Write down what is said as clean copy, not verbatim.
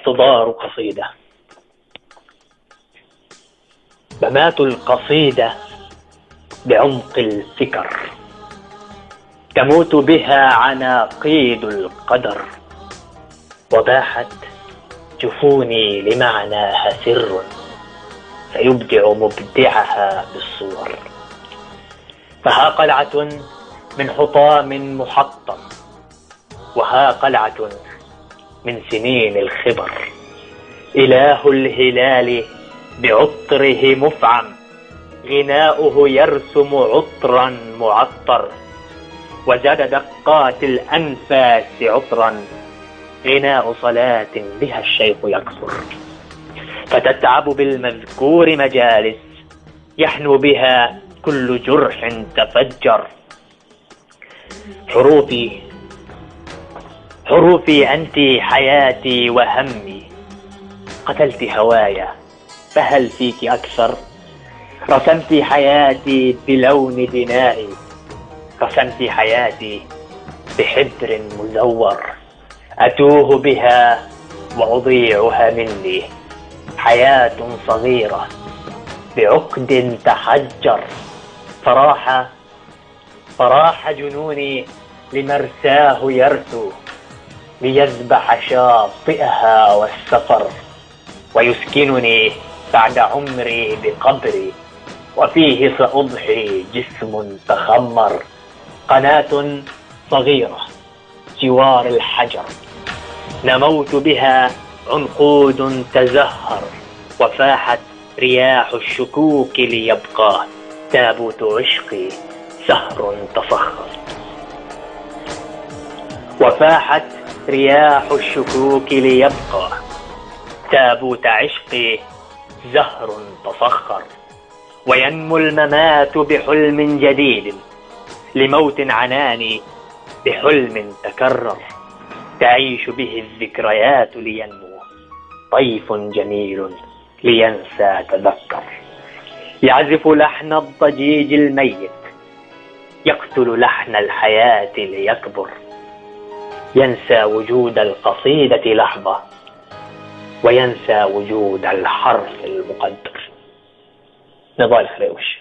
احتضار قصيدة. ممات القصيدة بعمق الفكر، تموت بها عناقيد القدر، وباحت جفوني لمعناها سر، فيبدع مبدعها بالصور. فها قلعة من حطام محطم، وها قلعة من سنين الخبر. إله الهلال بعطره مفعم، غناؤه يرسم عطرا معطر، وزاد دقات الأنفاس عطرا، غناء صلاة بها الشيخ يكثر. فتتعب بالمذكور مجالس، يحنو بها كل جرح تفجر. حروفي أنت حياتي وهمي، قتلت هوايا فهل فيك أكثر؟ رسمت حياتي بلون دمائي، رسمت حياتي بحبر مزور، أتوه بها وأضيعها مني. حياة صغيرة بعقد تحجر، فراح جنوني لمرساه يرثو، ليذبح شاطئها والسفر، ويسكنني بعد عمري بقبري، وفيه سأضحي جسم تخمر. قناة صغيرة جوار الحجر، نموت بها عنقود تزهر، وفاحت رياح الشكوك ليبقى تابوت عشقي سهر تفخر. وفاحت رياح الشكوك ليبقى تابوت عشقي زهر تفخر. وينمو الممات بحلم جديد، لموت عناني بحلم تكرر، تعيش به الذكريات لينمو طيف جميل لينسى تذكر. يعزف لحن الضجيج الميت، يقتل لحن الحياة ليكبر، ينسى وجود القصيدة لحظة، وينسى وجود الحرف المقدر. نضال الخريوش.